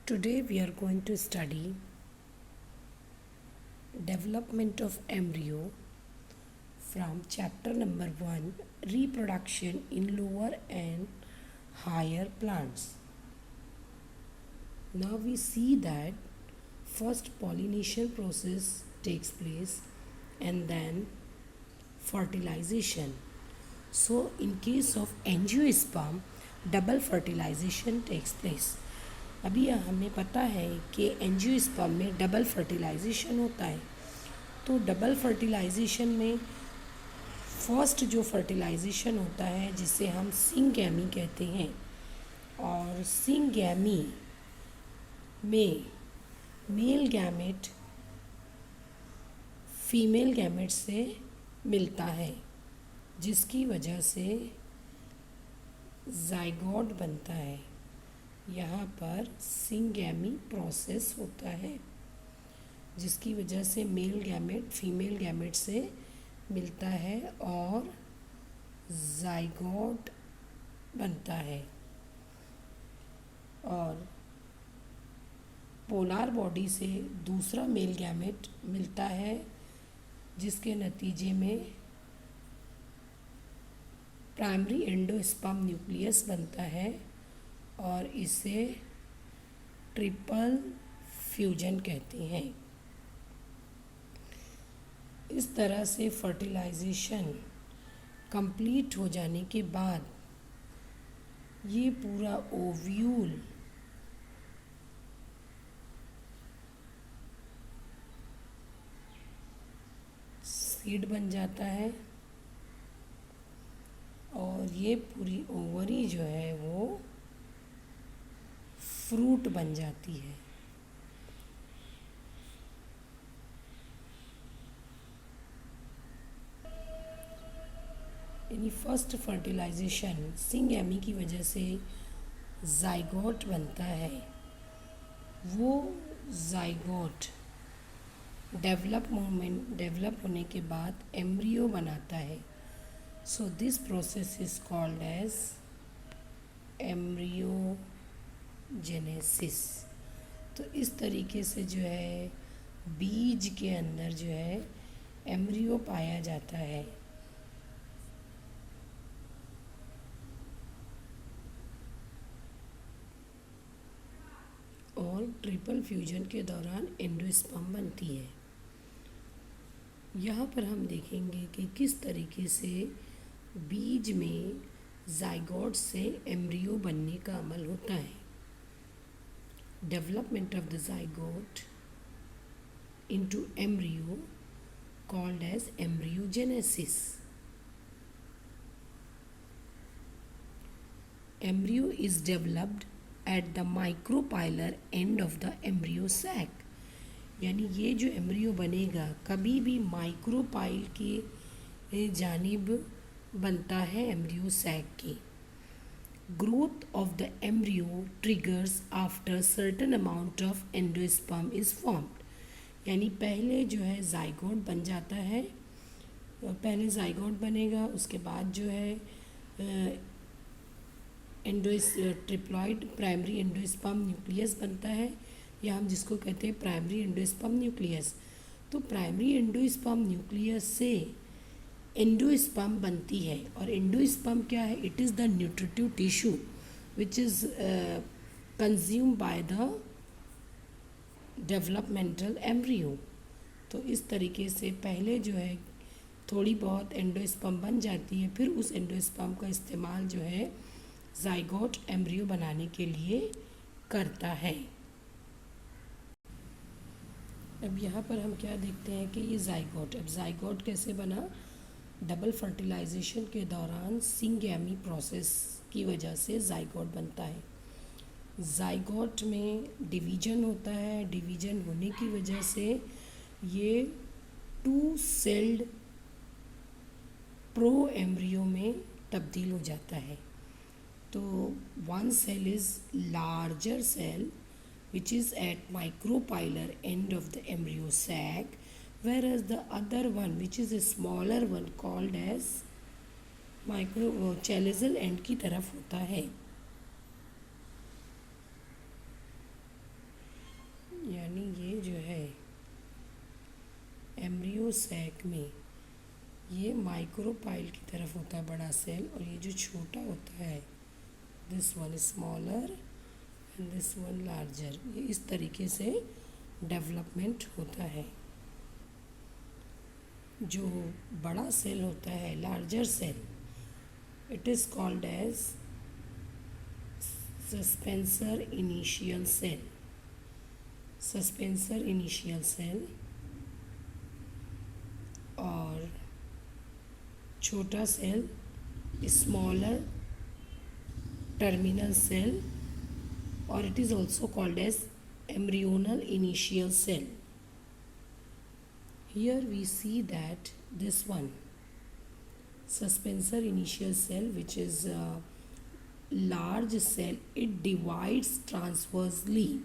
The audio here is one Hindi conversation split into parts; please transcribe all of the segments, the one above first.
Today we are going to study development of embryo from chapter number 1, reproduction in lower and higher plants. Now we see that first pollination process takes place and then fertilization. So in case of angiosperm, double fertilization takes place. अभी हमें पता है कि एंजियोस्पर्म में डबल फर्टिलाइजेशन होता है। तो डबल फर्टिलाइजेशन में फर्स्ट जो फर्टिलाइजेशन होता है जिसे हम सिंगैमी कहते हैं, और सिंगैमी में मेल गैमेट फीमेल गैमेट से मिलता है, जिसकी वजह से जाइगोट बनता है। यहाँ पर सिंगैमी प्रोसेस होता है, जिसकी वजह से मेल गैमेट फीमेल गैमेट से मिलता है और जाइगोट बनता है। और पोलर बॉडी से दूसरा मेल गैमेट मिलता है, जिसके नतीजे में प्राइमरी एंडोस्पर्म न्यूक्लियस बनता है और इसे ट्रिपल फ्यूजन कहते हैं। इस तरह से फर्टिलाइजेशन कंप्लीट हो जाने के बाद ये पूरा ओव्यूल सीड बन जाता है और ये पूरी ओवरी जो है वो फ्रूट बन जाती है। यानी फर्स्ट फर्टिलाइजेशन सिंगैमी की वजह से जाइगोट बनता है। वो जाइगोट डेवलप होने के बाद एम्ब्रियो बनाता है। So this process is called as embryogenesis. तो इस तरीके से जो है बीज के अंदर जो है एम्ब्रियो पाया जाता है। और ट्रिपल फ्यूजन के दौरान एंडोस्पर्म बनती है। यहाँ पर हम देखेंगे कि किस तरीके से बीज में जाइगोट से एम्ब्रियो बनने का अमल होता है। Development of the zygote into embryo called as embryogenesis. Embryo is developed at the micropylar end of the embryo sac. यानी ये जो एम्ब्रियो बनेगा कभी भी माइक्रोपाइल की जानिब बनता है एम्ब्रियो सैक की। Growth of the embryo triggers after certain amount of endosperm is formed. यानी पहले जो है जाइगोट बन जाता है, पहले जाइगोट बनेगा, उसके बाद जो है ट्रिप्लॉइड प्राइमरी एंडोस्पर्म न्यूक्लियस बनता है, या हम जिसको कहते हैं प्राइमरी एंडोस्पर्म न्यूक्लियस। तो प्राइमरी एंडोस्पर्म न्यूक्लियस से एंडोस्पर्म बनती है। और एंडोस्पर्म क्या है? It is the nutritive tissue which is consume by the developmental embryo. तो इस तरीके से पहले जो है थोड़ी बहुत एंडोस्पर्म बन जाती है, फिर उस एंडोस्पर्म का इस्तेमाल जो है जाइगोट एम्ब्रियो बनाने के लिए करता है। अब यहाँ पर हम क्या देखते हैं कि ये जाइगोट, अब जाइगोट कैसे बना? डबल फर्टिलाइजेशन के दौरान सिंगैमी प्रोसेस की वजह से जाइगोट बनता है। जाइगोट में डिवीजन होता है, डिवीजन होने की वजह से ये 2 सेल्ड प्रो एम्ब्रियो में तब्दील हो जाता है। तो 1 cell is larger cell which is at micropylar end of the embryo sac, whereas the other one which is a smaller one called as chalazal and की तरफ होता है। सैक में ये माइक्रोपाइल की तरफ होता है बड़ा सेल, और ये जो छोटा होता है this one smaller and this one larger, ये इस तरीके से डेवलपमेंट होता है। जो बड़ा सेल होता है larger cell, it is called as suspensor initial cell. Suspensor initial cell और छोटा सेल स्मॉलर टर्मिनल सेल, और it is also called as embryonal initial cell. Here we see that this one suspensor initial cell, which is a large cell, it divides transversely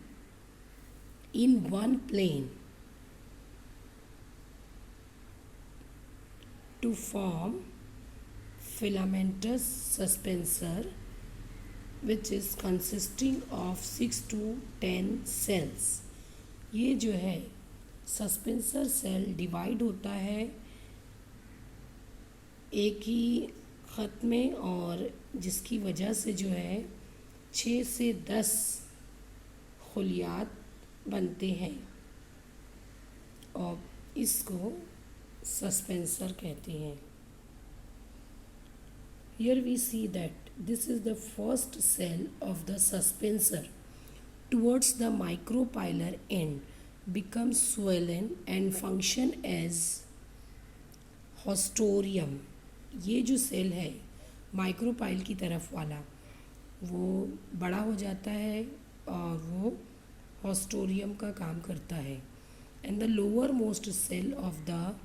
in one plane to form filamentous suspensor, which is consisting of 6 to 10 cells. ये जो है सस्पेंसर सेल डिवाइड होता है एक ही ख़त में, और जिसकी वजह से जो है 6 से 10 खुलियात बनते हैं, और इसको सस्पेंसर कहते हैं। Here we see that this is the first cell of the suspensor towards the micropylar end, becomes swollen and function as hostorium. ये जो सेल है माइक्रोपाइल की तरफ वाला, वो बड़ा हो जाता है और वो हॉस्टोरियम का काम करता है। And the lower most cell of the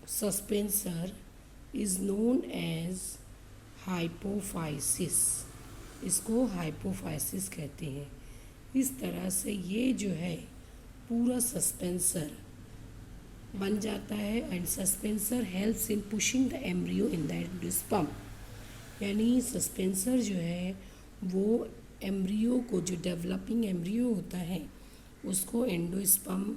suspensor is known as hypophysis. इसको हाइपोफाइसिस कहते हैं। इस तरह से ये जो है पूरा सस्पेंसर बन जाता है, and suspensor helps in pushing the embryo in the endosperm. यानी सस्पेंसर जो है वो एम्ब्रियो को, जो डेवलपिंग एम्ब्रियो होता है उसको एंडोस्पर्म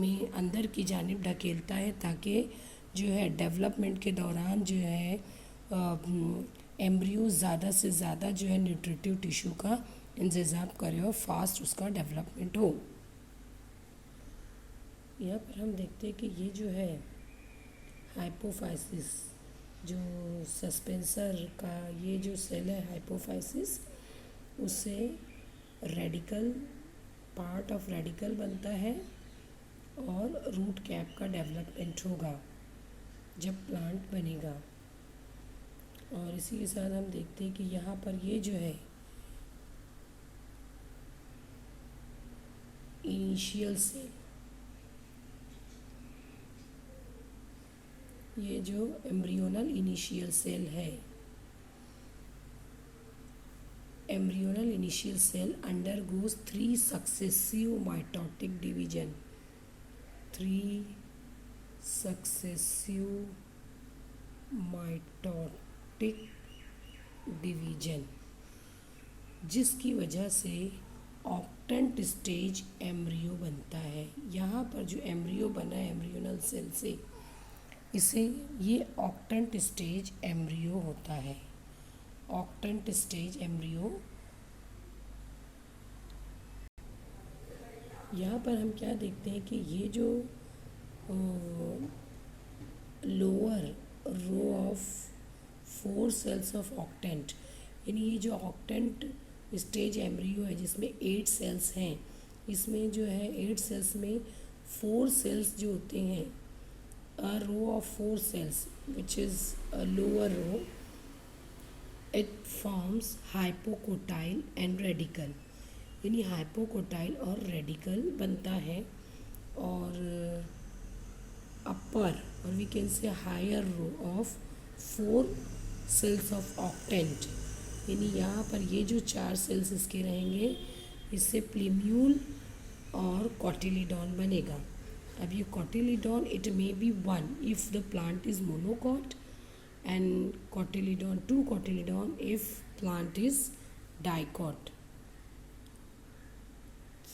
में अंदर की जानिब ढकेलता है, ताकि जो है डेवलपमेंट के दौरान जो है एम्ब्रियो ज़्यादा से ज़्यादा जो है न्यूट्रिटिव टिश्यू का इंतज़ाम करे और फास्ट उसका डेवलपमेंट हो। यहाँ पर हम देखते हैं कि ये जो है हाइपोफाइसिस, जो सस्पेंसर का ये जो सेल है हाइपोफाइसिस, उससे रेडिकल, पार्ट ऑफ रेडिकल बनता है और रूट कैप का डेवलपमेंट होगा जब प्लांट बनेगा। और इसी के साथ हम देखते हैं कि यहाँ पर ये जो है इनिशियल सेल, ये जो एम्ब्रियोनल इनिशियल सेल है, embryonal initial cell undergoes 3 successive mitotic division, 3 successive mitotic division, जिसकी वजह से ऑक्टेंट स्टेज एम्ब्रियो बनता है। यहाँ पर जो एम्ब्रियो बना है एम्ब्रियोनल सेल से, इसे ये ऑक्टेंट स्टेज एम्ब्रियो होता है। Octant stage embryo. यहाँ पर हम क्या देखते हैं कि ये जो lower row of 4 cells of octant, यानी ये जो ऑक्टेंट स्टेज एम्ब्रियो है जिसमें 8 सेल्स हैं, इसमें जो है 8 सेल्स में 4 सेल्स जो होते हैं, a row of 4 cells which is a lower row, it forms hypocotyle and radical, यानी हाइपोकोटाइल और रेडिकल बनता है। और अपर, और we can say higher row of 4 cells of octant, यानी यहाँ पर ये जो 4 सेल्स इसके रहेंगे, इससे प्लीम्यूल और कॉटिलीडॉन बनेगा। अब ये cotyledon it may be 1 if the plant is monocot, and cotyledon 2 cotyledon if plant is dicot.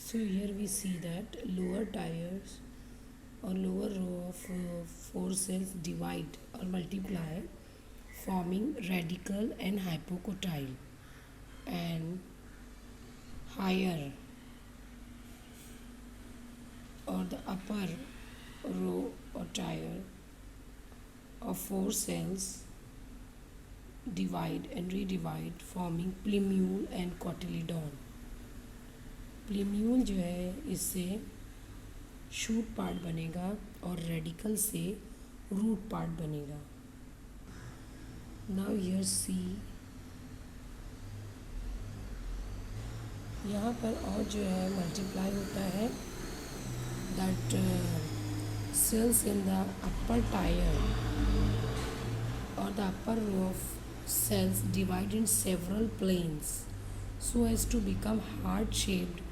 So here we see that lower tiers or lower row of four cells divide or multiply, forming radical and hypocotyl, and higher or the upper row or tier of four cells divide and redivide, forming plumule and cotyledon. प्लीम्यूल जो है इससे शूट पार्ट बनेगा और रेडिकल से रूट पार्ट बनेगा. नाउ हियर सी, यहाँ पर और जो है मल्टीप्लाई होता है that cells in the upper tier or the upper row of cells divide in several planes so as to become heart shaped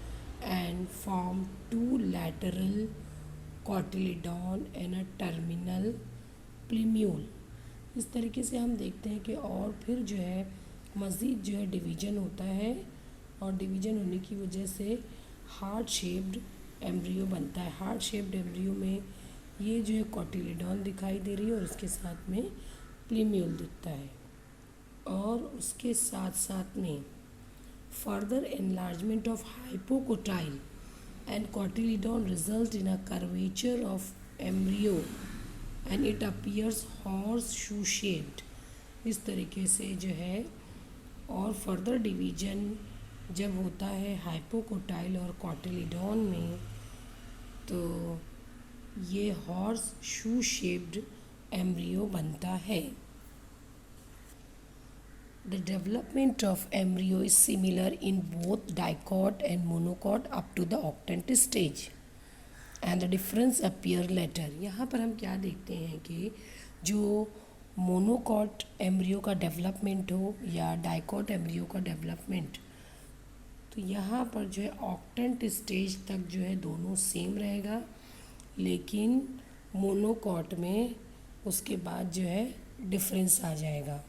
and form two lateral cotyledon and a terminal plumule. इस तरीके से हम देखते हैं कि और फिर जो है मज़ीद जो है डिवीज़न होता है और डिवीज़न होने की वजह से हार्ट शेप्ड एम्ब्रियो बनता है. हार्ट शेप्ड एम्ब्रियो में ये जो है कॉटिलेडॉन दिखाई दे रही है और इसके साथ में प्लीम्यूल दिखता है. और उसके साथ साथ में further enlargement of hypocotyl and cotyledon result in a curvature of embryo and it appears horse shoe shaped. इस तरीके से जो है और फर्दर डिवीजन जब होता है हाइपोकोटाइल और कॉटिलेडॉन में तो ये हॉर्स शू शेप्ड एम्ब्रियो बनता है. The development of embryo is similar in both dicot and monocot up to the octant stage and the difference appear later. यहाँ पर हम क्या देखते हैं कि जो मोनोकॉट एम्ब्रियो का डेवलपमेंट हो या डाइकॉट एम्ब्रियो का डेवलपमेंट, तो यहाँ पर जो है ऑक्टेंट स्टेज तक जो है दोनों सेम रहेगा, लेकिन मोनोकॉट में उसके बाद जो है डिफरेंस आ जाएगा.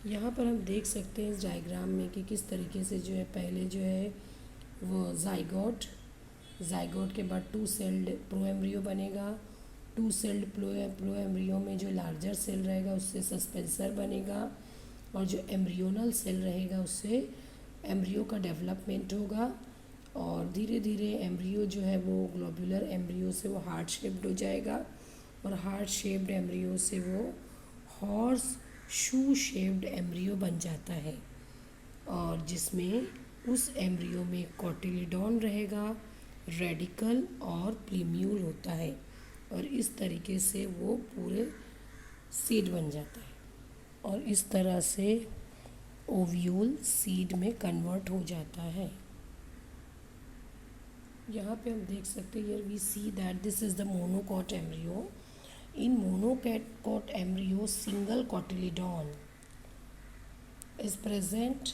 यहाँ पर हम देख सकते हैं इस डायग्राम में कि किस तरीके से जो है पहले जो है वो जाइगोट के बाद टू सेल्ड प्रो एम्ब्रियो बनेगा. टू सेल्ड प्रो एम्ब्रियो में जो लार्जर सेल रहेगा उससे सस्पेंसर बनेगा और जो एम्ब्रियोनल सेल रहेगा उससे एम्ब्रियो का डेवलपमेंट होगा और धीरे धीरे एम्ब्रियो जो है वो ग्लोबुलर एम्ब्रियो से वो हार्ट शेप्ड हो जाएगा और हार्ट शेप्ड एम्ब्रियो से वो हॉर्स शू शेप्ड एम्ब्रियो बन जाता है और जिसमें उस एम्ब्रियो में कॉटिलेडॉन रहेगा, रेडिकल और प्लीम्यूल होता है और इस तरीके से वो पूरे सीड बन जाता है और इस तरह से ओव्यूल सीड में कन्वर्ट हो जाता है. यहाँ पे हम देख सकते हैं, we see that this is the monocot embryo. In monocot embryo, single cotyledon is present,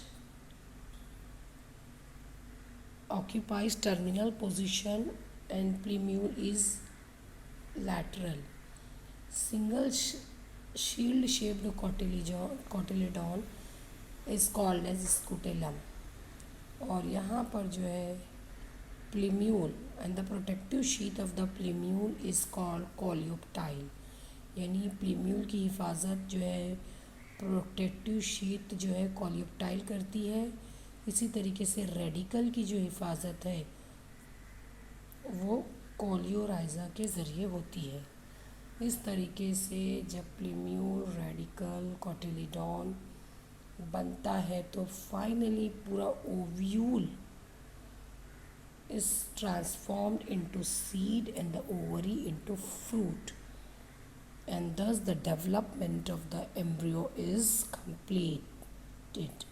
occupies terminal position and plumule is lateral. Single shield shaped cotyledon is called as scutellum. और यहाँ पर जो है प्लीम्यूल and the protective sheath of the plumule is called coleoptile. यानी प्लीम्यूल की हिफाजत जो है प्रोटेक्टिव शीट जो है कोलियोप्टाइल करती है. इसी तरीके से रेडिकल की जो हिफाजत है वो कोलियोराइजा के ज़रिए होती है. इस तरीके से जब प्लीम्यूल, रेडिकल, कॉटिलेडॉन बनता है तो फाइनली पूरा ovule is transformed into seed and the ovary into fruit, and thus the development of the embryo is completed.